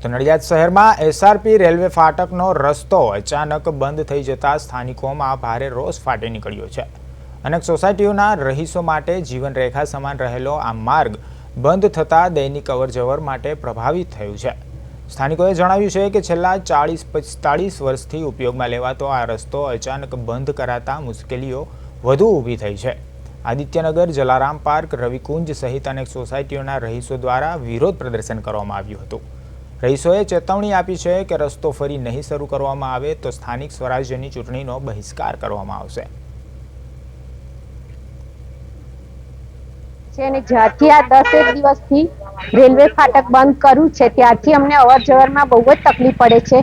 તો નડિયાદ શહેરમાં SRP railway ફાટકનો રસ્તો અચાનક બંધ થઈ જતા સ્થાનિકોમાં ભારે રોષ ફાટી નીકળ્યો છે। અનેક સોસાયટીઓના રહીશો માટે જીવનરેખા સમાન રહેલો આ માર્ગ બંધ થતા દૈનિક અવરજવર માટે પ્રભાવિત થયું છે। સ્થાનિકોએ જણાવ્યું છે કે છેલ્લા 40-45 વર્ષથી ઉપયોગમાં લેવાતો આ રસ્તો અચાનક બંધ કરાતા મુશ્કેલીઓ વધુ ઊભી થઈ છે। આદિત્યનગર, જલારામ પાર્ક, રવિકુંજ સહિત અનેક સોસાયટીઓના રહીશો દ્વારા વિરોધ પ્રદર્શન કરવામાં આવ્યું હતું। રહીશોએ ચેતવણી આપી છે કે રસ્તો ફરી નહીં શરૂ કરવામાં આવે તો સ્થાનિક સ્વરાજ્યની ચૂંટણીનો બહિષ્કાર કરવામાં આવશે। જ્યારથી આ 10 દિવસથી રેલવે ફાટક બંધ કર્યું છે ત્યારથી અમને અવરજવરમાં બહુ જ તકલીફ પડે છે।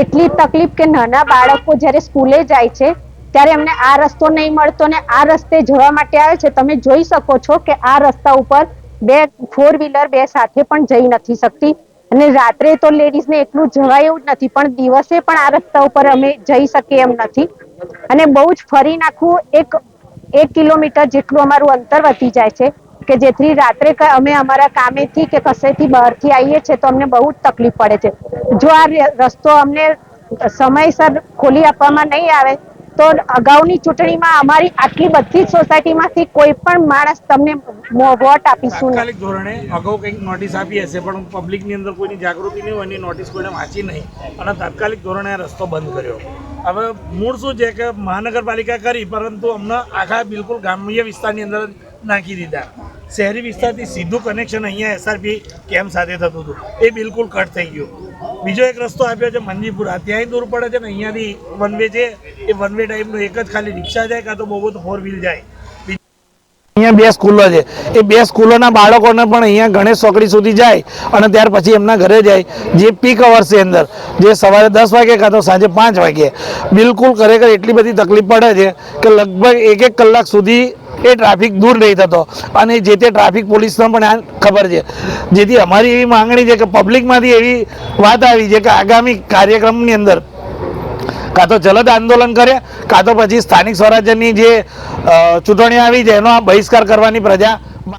એટલી તકલીફ કે નાના બાળકો જ્યારે સ્કૂલે જાય છે ત્યારે અમને આ રસ્તો નહીં મળતો ને આ રસ્તે જવા માટે આવે છે। તમે જોઈ શકો છો કે આ રસ્તા ઉપર 2 4 વ્હીલર 2 સાથે પણ જઈ નથી શકતી અને રાત્રે તો લેડીઝને એટલું જવાય એવું જ નથી, પણ દિવસે પણ આ રસ્તા ઉપર અમે જઈ શકીએ એમ નથી અને બહુ જ ફરી નાખવું 1 કિલોમીટર જેટલું અમારું અંતર વધી જાય છે કે જેથી રાત્રે અમે અમારા કામેથી કે કશેથી બહારથી આવીએ છીએ તો અમને બહુ જ તકલીફ પડે છે। જો આ રસ્તો અમને સમયસર ખોલી આપવામાં નહીં આવે તો અગાઉની ચૂંટણીમાં અમારી આટલી બધી સોસાયટીમાંથી કોઈ પણ માણસ તમને વોટ આપીશું। તાત્કાલિક ધોરણે અગાઉ કંઈક નોટિસ આપી હશે પણ પબ્લિકની અંદર કોઈની જાગૃતિ નહીં હોય, નોટિસ કોઈને વાંચી નહીં અને તાત્કાલિક ધોરણે આ રસ્તો બંધ કર્યો। હવે મૂળ શું છે કે મહાનગરપાલિકા કરી પરંતુ અમને આખા બિલકુલ ગ્રામ્ય વિસ્તારની અંદર નાખી દીધા। શહેરી વિસ્તારથી સીધું કનેક્શન અહીંયા એસઆરપી કેમ્પ સાથે થતું હતું એ બિલકુલ કટ થઈ ગયું। બીજો એક રસ્તો આપ્યો છે મંજીપુરા, ત્યાંય દૂર પડે છે ને અહીંયાથી વન વે છે એ વન વે ટાઈપનો એક જ ખાલી રિક્ષા જાય કાં તો બહુ તો 4 વ્હીલ જાય। અહીંયા 2 સ્કૂલો છે, એ 2 સ્કૂલોના બાળકોને પણ અહીંયા ગણેશ ચોકડી સુધી જાય અને ત્યાર પછી એમના ઘરે જાય જે પીક અવર્સની અંદર જે સવારે 10 વાગે કાં તો સાંજે 5 વાગે બિલકુલ ખરેખર એટલી બધી તકલીફ પડે છે કે લગભગ 1 કલાક સુધી એ ટ્રાફિક દૂર નહીં થતો અને જે તે ટ્રાફિક પોલીસને પણ આ ખબર છે। જેથી અમારી એવી માંગણી છે કે પબ્લિકમાંથી એવી વાત આવી છે કે આગામી કાર્યક્રમની અંદર કાં તો જલદ આંદોલન કરે કાં તો પછી સ્થાનિક સ્વરાજ્યની જે ચૂંટણી આવી છે એનો બહિષ્કાર કરવાની પ્રજા